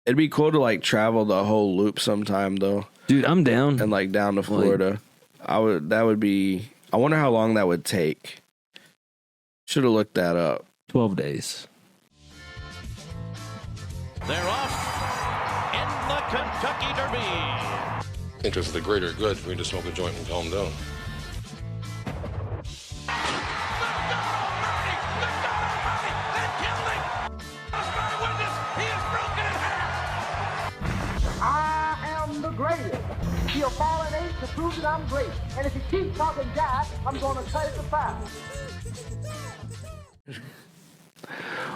It'd be cool to like travel the whole loop sometime though. Dude, I'm down. And like down to Florida. I wonder how long that would take. Should have looked that up. 12 days. They're off in the Kentucky Derby. Interest of the greater good for me to smoke a joint and calm down. I am the greatest. He'll fall an eight to prove that I'm great. And if he keeps talking Jack, I'm going to cut it to 5.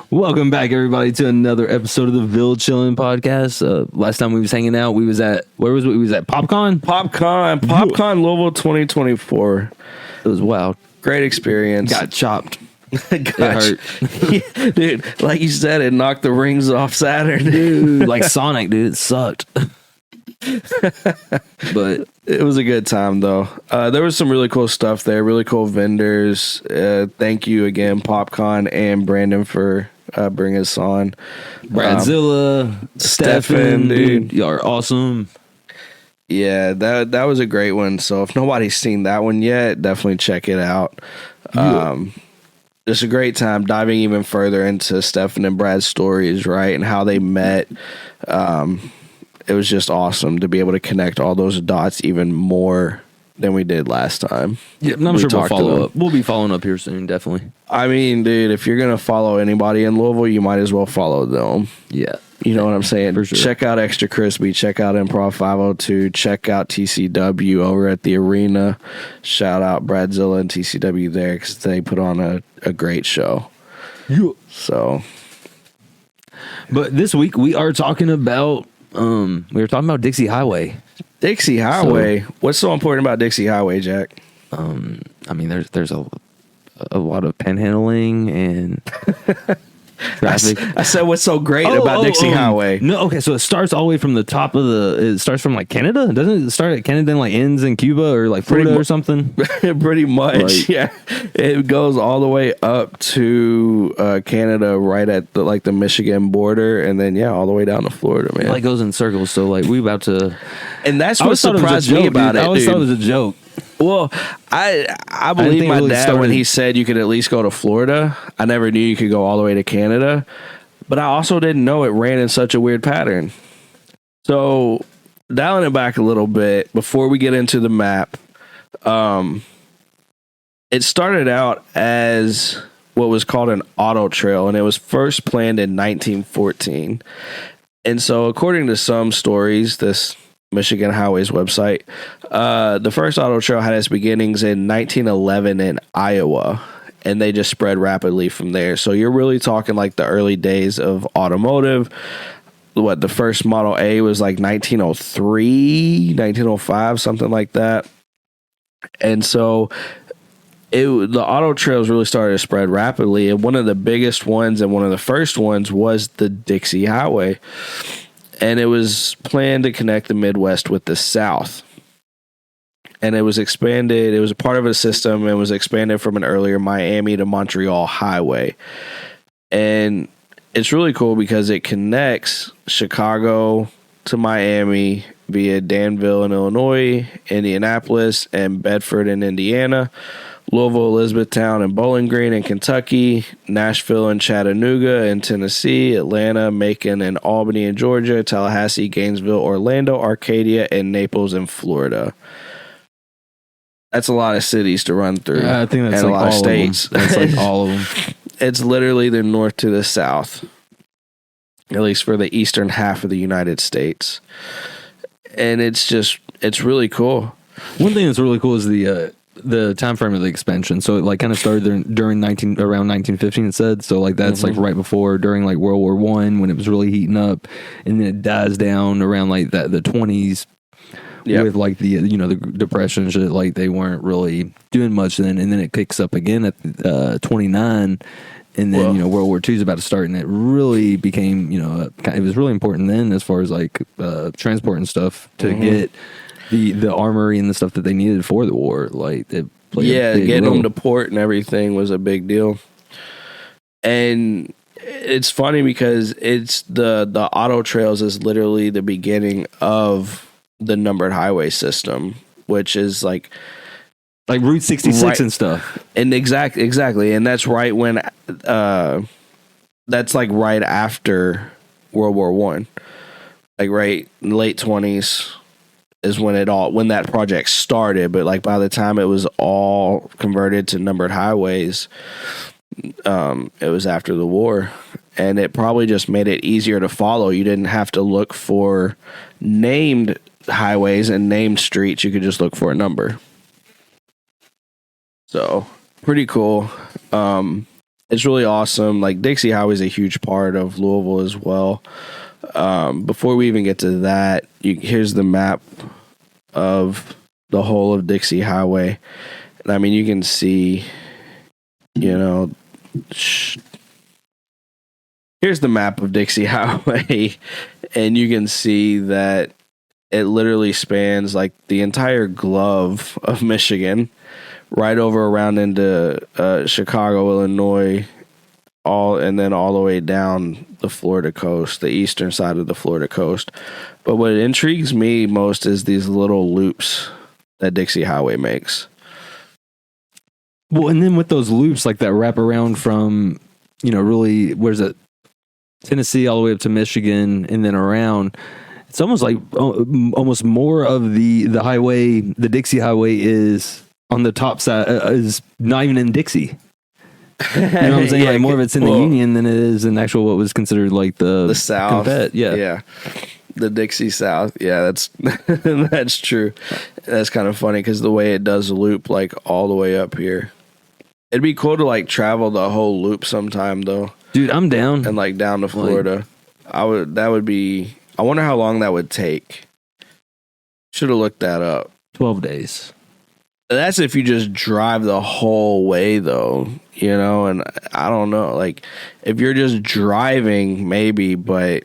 Welcome back, everybody, to another episode of the Ville Chillin podcast. Last time we was hanging out, we was at We was at PopCon Louisville 2024. It was wild. Great experience. Got chopped. It hurt. Dude, like you said, it knocked the rings off Saturn. Dude, like Sonic, dude. It sucked. But it was a good time, though. There was some really cool stuff there, really cool vendors. Thank you again, PopCon and Brandon, for bringing us on. Bradzilla, Stefan, dude, y'all are awesome. Yeah, that was a great one. So if nobody's seen that one yet, definitely check it out. Just a great time diving even further into Stefan and Brad's stories, right, and how they met. It was just awesome to be able to connect all those dots even more than we did last time. Yeah, I'm sure we'll follow up. We'll be following up here soon, definitely. I mean, dude, if you're going to follow anybody in Louisville, you might as well follow them. Yeah. You know what I'm saying? For sure. Check out Extra Crispy. Check out Improv 502. Check out TCW over at the arena. Shout out Bradzilla and TCW there because they put on a great show. Yeah. So. But this week we are talking about Dixie Highway. Dixie Highway. What's so important about Dixie Highway, Jack? I mean, there's a lot of panhandling and traffic. I said, what's so great about Dixie Highway? No, okay, so it starts all the way from the top of it starts from like Canada? Doesn't it start at Canada and like ends in Cuba or like Florida or something? Pretty much, yeah. It goes all the way up to Canada, right at the Michigan border, and then all the way down to Florida, man. It like goes in circles, so like we about to. And that's what surprised me about it. I always thought it was a joke. Well, I believe my dad when he said you could at least go to Florida. I never knew you could go all the way to Canada, but I also didn't know it ran in such a weird pattern. So, dialing it back a little bit before we get into the map, it started out as what was called an auto trail, and it was first planned in 1914. And so, according to some stories, this Michigan Highways website, the first auto trail had its beginnings in 1911 in Iowa, and they just spread rapidly from there. So you're really talking like the early days of automotive. The first Model A was like 1903, 1905, something like that. And so the auto trails really started to spread rapidly, and one of the biggest ones and one of the first ones was the Dixie Highway. And it was planned to connect the Midwest with the South. And it was expanded. It was a part of a system and was expanded from an earlier Miami to Montreal highway. And it's really cool because it connects Chicago to Miami via Danville in Illinois, Indianapolis, and Bedford in Indiana, Louisville, Elizabethtown, and Bowling Green in Kentucky, Nashville and Chattanooga in Tennessee, Atlanta, Macon, and Albany in Georgia, Tallahassee, Gainesville, Orlando, Arcadia, and Naples in Florida. That's a lot of cities to run through. I think that's and like a lot of all states. Of them. That's like all of them. It's literally the north to the south, at least for the eastern half of the United States. And it's really cool. One thing that's really cool is the time frame of the expansion. So it like kind of started around 1915, it said. So like that's like right before, during like World War I, when it was really heating up, and then it dies down around like the 20s. Yep. With like the the depression and shit, like they weren't really doing much then, and then it picks up again at 29, and then World War II is about to start, and it really became it was really important then as far as like transport and stuff to get the armory and the stuff that they needed for the war. Like it played a big getting role. them to port and everything was a big deal. And it's funny because it's the auto trails is literally the beginning of the numbered highway system, which is like Route 66 right, and stuff. And exactly, and that's right when that's like right after World War One, like right late 20s is when that project started. But like by the time it was all converted to numbered highways, it was after the war, and it probably just made it easier to follow. You didn't have to look for named highways and named streets. You could just look for a number. So pretty cool. It's really awesome. Like Dixie Highway is a huge part of Louisville as well. Before we even get to that, here's the map of the whole of Dixie Highway. And I mean, you can see, here's the map of Dixie Highway, and you can see that it literally spans like the entire glove of Michigan, right over around into Chicago, Illinois, and then all the way down the Florida coast, the eastern side of the Florida coast. But what intrigues me most is these little loops that Dixie Highway makes. Well, and then with those loops like that wrap around from, really, where's it? Tennessee all the way up to Michigan and then around. It's almost like almost more of the highway, the Dixie Highway is on the top side, is not even in Dixie. You know what I'm saying? Yeah, like more of it's in the Union than it is in actual what was considered like the South. Confed. Yeah. The Dixie South. Yeah, that's that's true. That's kind of funny because the way it does loop like all the way up here. It'd be cool to like travel the whole loop sometime though. Dude, I'm down. And like down to Florida. I wonder how long that would take. Should have looked that up. 12 days. That's if you just drive the whole way, though, and I don't know. Like, if you're just driving, maybe, but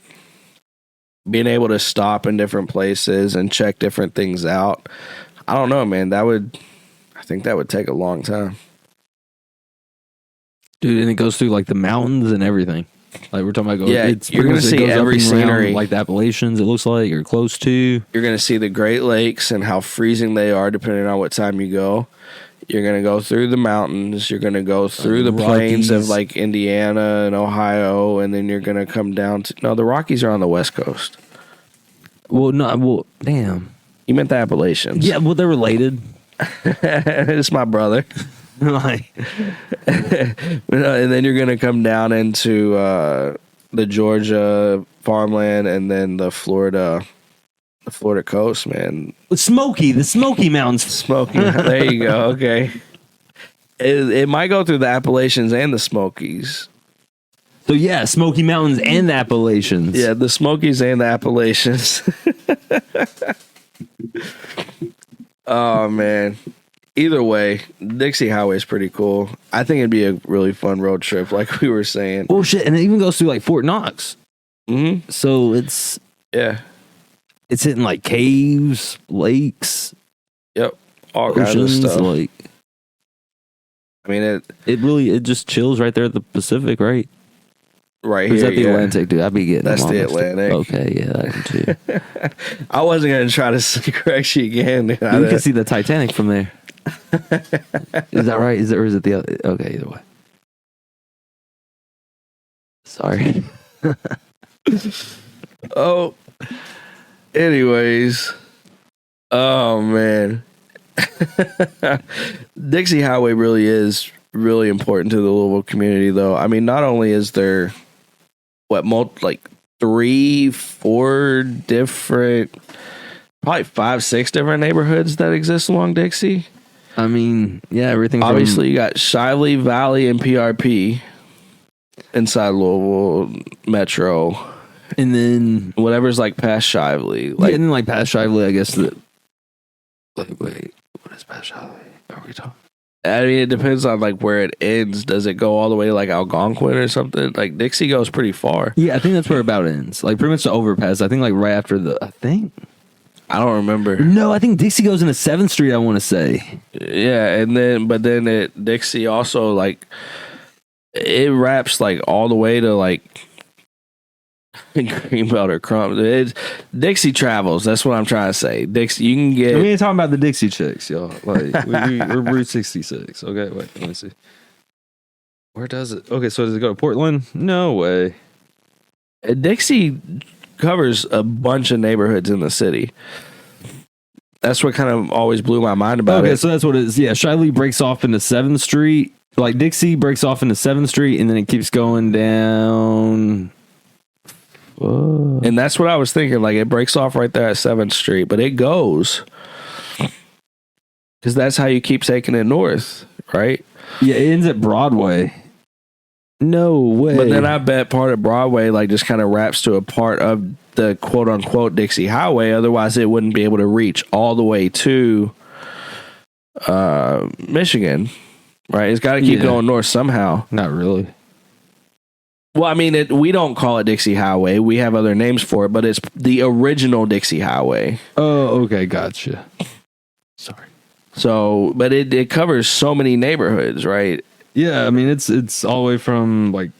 being able to stop in different places and check different things out, I don't know, man. I think that would take a long time. Dude, and it goes through, like, the mountains and everything. Like, we're talking about you're going to see every scenery. Like the Appalachians, it looks like, or close to. You're going to see the Great Lakes and how freezing they are depending on what time you go. You're going to go through the mountains. You're going to go through the plains of, like, Indiana and Ohio, and then you're going to come down to... No, the Rockies are on the West Coast. Damn. You meant the Appalachians. Yeah, well, they're related. It's my brother. Like, and then you're gonna come down into the Georgia farmland and then the Florida coast, man. The Smoky Mountains. Smoky. There you go. Okay. It might go through the Appalachians and the Smokies. So yeah, Smoky Mountains and the Appalachians. Yeah, the Smokies and the Appalachians. Oh man. Either way, Dixie Highway is pretty cool. I think it'd be a really fun road trip, like we were saying. Oh shit! And it even goes through like Fort Knox. Mm-hmm. So it's hitting like caves, lakes. Yep, all kinds of stuff. Like, I mean, it just chills right there at the Pacific, right? Right or here, is that the Atlantic, dude? I'd be getting that's the Atlantic. Okay, yeah, that too. I wasn't gonna try to correct you again. You can see the Titanic from there. Is that right? Or is it the other? Okay, either way. Sorry. Oh. Anyways. Oh man. Dixie Highway really is really important to the Louisville community, though. I mean, not only is there 3, 4 different, probably 5, 6 different neighborhoods that exist along Dixie. I mean, yeah, everything. Obviously, you got Shively, Valley, and PRP inside Louisville Metro, and then whatever's like past Shively, and then like past Shively, I guess that. Wait, what is past Shively? Are we talking? I mean, it depends on like where it ends. Does it go all the way to like Algonquin or something? Like Dixie goes pretty far. Yeah, I think that's where it about ends. Like pretty much the overpass. I think like right after I don't remember. No, I think Dixie goes into 7th Street, I want to say. Yeah, but then Dixie also like It wraps like all the way to like Greenbelt or Crump. It's Dixie travels. That's what I'm trying to say. Dixie, you can get. We ain't talking about the Dixie chicks, y'all. Like we're Route 66. Okay, wait, let me see. Where does it? Okay, so does it go to Portland? No way. Dixie covers a bunch of neighborhoods in the city. That's what kind of always blew my mind about it. Okay, so that's what it is. Yeah, Shiley breaks off into 7th Street. Like Dixie breaks off into 7th Street, and then it keeps going down. And that's what I was thinking. Like it breaks off right there at 7th Street, but it goes because that's how you keep taking it north, right? Yeah, it ends at Broadway. No way. But then I bet part of Broadway like just kind of wraps to a part of the quote unquote Dixie Highway. Otherwise, it wouldn't be able to reach all the way to Michigan, right? It's got to keep going north somehow. Not really. Well, I mean, we don't call it Dixie Highway. We have other names for it, but it's the original Dixie Highway. Oh, okay, gotcha. Sorry. So, but it covers so many neighborhoods, right? Yeah, I mean, it's all the way from like.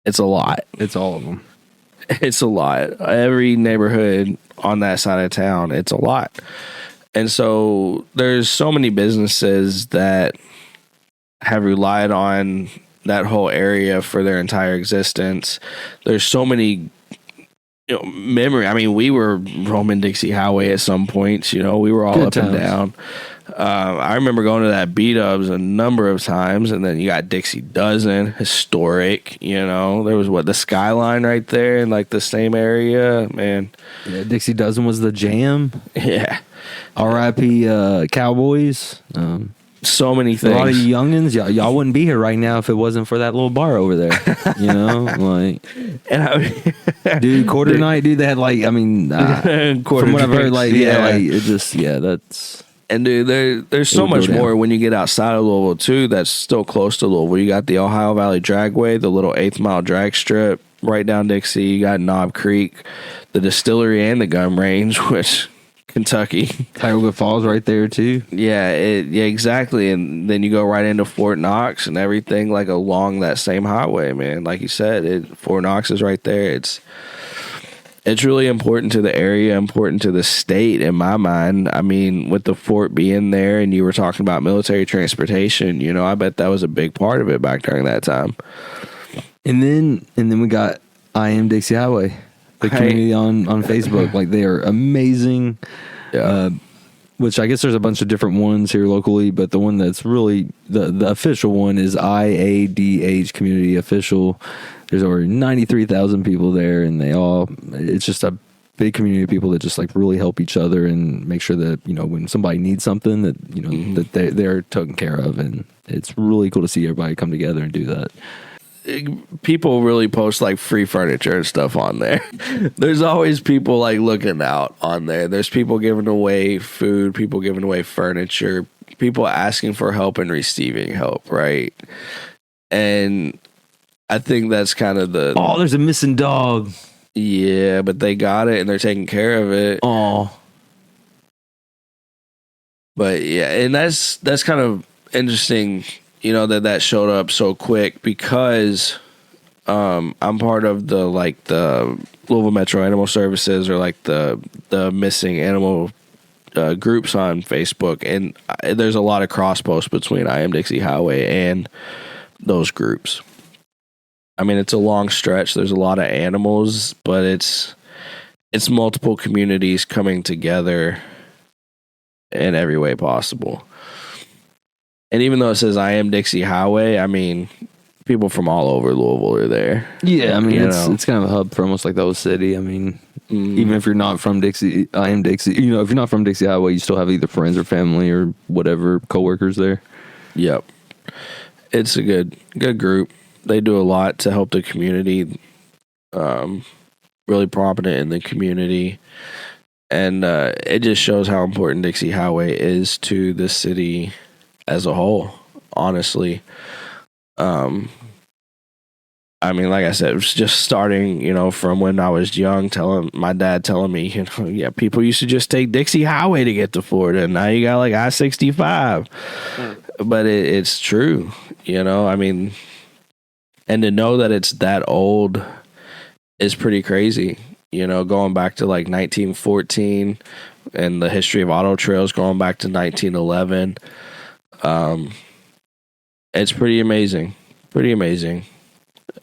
It's a lot. It's all of them. It's a lot. Every neighborhood on that side of town, it's a lot. And so there's so many businesses that have relied on that whole area for their entire existence. There's so many memory. I mean, we were roaming Dixie Highway at some points, we were all Good up times. and down. I remember going to that B-Dubs a number of times, and then you got Dixie Dozen, historic, there was the Skyline right there in like the same area, man. Yeah, Dixie Dozen was the jam. Yeah. R.I.P. Cowboys. So many A things. lot of you youngins, y'all wouldn't be here right now if it wasn't for that little bar over there. Like, And dude, quarter night, dude. They had like, I mean, quarter from what I've heard, like, drinks, like it just, that's. And dude, there's so It would much go down. more when you get outside of Louisville too. That's still close to Louisville. You got the Ohio Valley Dragway, the little 8th Mile drag strip right down Dixie. You got Knob Creek, the distillery, and the gun range, which Kentucky. Tioga Falls right there too. Yeah, exactly. And then you go right into Fort Knox and everything like along that same highway, man. Like you said, Fort Knox is right there. It's really important to the area, important to the state in my mind. I mean, with the fort being there and you were talking about military transportation, I bet that was a big part of it back during that time. And then we got I Am Dixie Highway, the community on Facebook. Like, they are amazing. Yeah. Which I guess there's a bunch of different ones here locally, but the one that's really the official one is IADH Community Official. There's over 93,000 people there, and it's just a big community of people that just like really help each other and make sure that, when somebody needs something that, that they're taken care of. And it's really cool to see everybody come together and do that. People really post like free furniture and stuff on there. There's always people like looking out on there. There's people giving away food, people giving away furniture, people asking for help and receiving help, right? And I think that's kind of there's a missing dog. Yeah, but they got it and they're taking care of it. Oh. But yeah, and that's kind of interesting, that showed up so quick because I'm part of the Louisville Metro Animal Services or like the missing animal groups on Facebook, and there's a lot of cross posts between I Am Dixie Highway and those groups. I mean, it's a long stretch. There's a lot of animals, but it's multiple communities coming together in every way possible. And even though it says I Am Dixie Highway, I mean, people from all over Louisville are there. Yeah, I mean, it's kind of a hub for almost like the whole city. I mean, even if you're not from Dixie, I Am Dixie, if you're not from Dixie Highway, you still have either friends or family or whatever, coworkers there. Yep. It's a good group. They do a lot to help the community, really prominent in the community. And it just shows how important Dixie Highway is to the city as a whole, honestly. I mean, like I said, it was just starting, from when I was young, my dad telling me, yeah, people used to just take Dixie Highway to get to Florida, and now you got like I-65. But it's true, I mean, And to know that it's that old is pretty crazy. You know, going back to like 1914 and the history of auto trails going back to 1911. It's pretty amazing. Pretty amazing.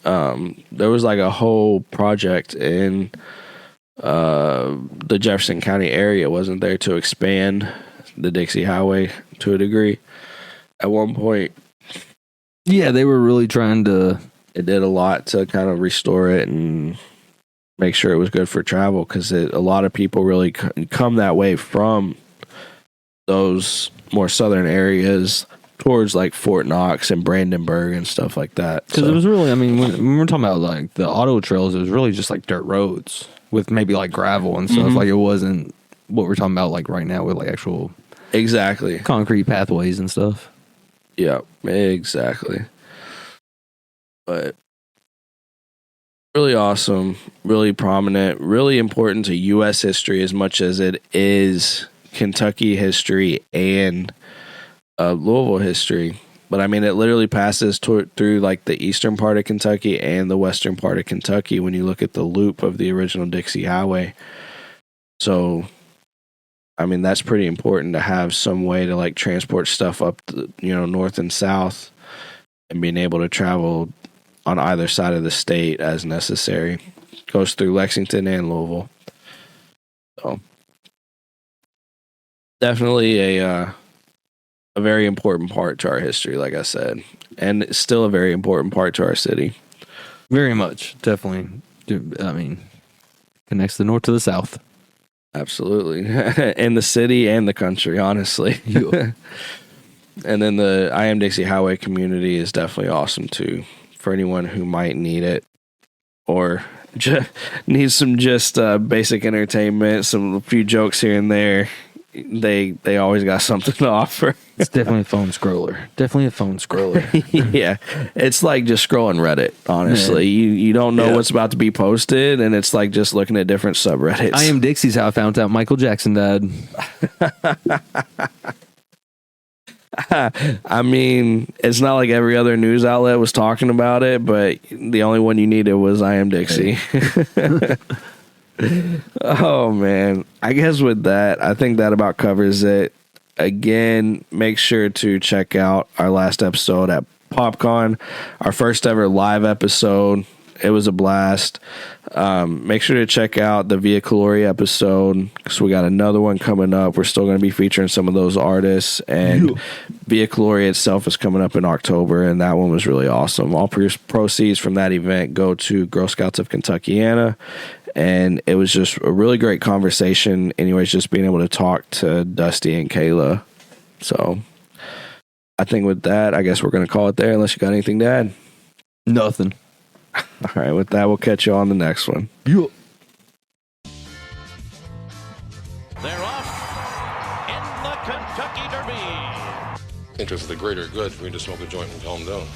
There was like a whole project in the Jefferson County area, wasn't there, to expand the Dixie Highway to a degree at one point. Yeah, they were really trying to. It did a lot to kind of restore it and make sure it was good for travel, because a lot of people really come that way from those more southern areas towards like Fort Knox and Brandenburg and stuff like that. Because it was really, I mean, when we're talking about like the auto trails, it was really just like dirt roads with maybe like gravel and stuff. Like it wasn't what we're talking about like right now with like actual exactly concrete pathways and stuff. Yeah, exactly. But really awesome, really prominent, really important to U.S. history as much as it is Kentucky history and Louisville history. But I mean, it literally passes through like the eastern part of Kentucky and the western part of Kentucky when you look at the loop of the original Dixie Highway. So, I mean, that's pretty important to have some way to like transport stuff up, north and south, and being able to travel on either side of the state as necessary. Goes through Lexington and Louisville. So, definitely a very important part to our history, like I said, and it's still a very important part to our city. Very much, definitely. I mean, connects the north to the south. Absolutely. In the city and the country, honestly. And then the I Am Dixie Highway community is definitely awesome too, for anyone who might need it or needs some just basic entertainment, a few jokes here and there. They always got something to offer. It's definitely a phone scroller. Definitely a phone scroller. Yeah. It's like just scrolling Reddit, honestly. Yeah. You don't know what's about to be posted, and it's like just looking at different subreddits. I Am Dixie's how I found out Michael Jackson died. I mean, it's not like every other news outlet was talking about it, but the only one you needed was I Am Dixie. Oh, man. I guess with that, I think that about covers it. Again, make sure to check out our last episode at PopCon, our first ever live episode. It was a blast. Make sure to check out the Via Calori episode, because we got another one coming up. We're still going to be featuring some of those artists, and Via Calori itself is coming up in October, and that one was really awesome. All proceeds from that event go to Girl Scouts of Kentuckiana, and it was just a really great conversation. Anyways, just being able to talk to Dusty and Kayla. So I think with that, I guess we're going to call it there, unless you got anything to add. Nothing. All right, with that, we'll catch you on the next one. They're off in the Kentucky Derby. Interest of the greater good for me to smoke a joint and calm down.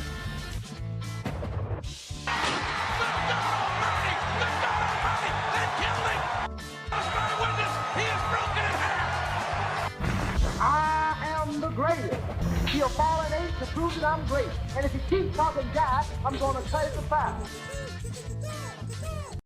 I am the greatest. He'll fall an inch to prove that I'm great. And if he keeps talking jive, I'm going to cut it to 5.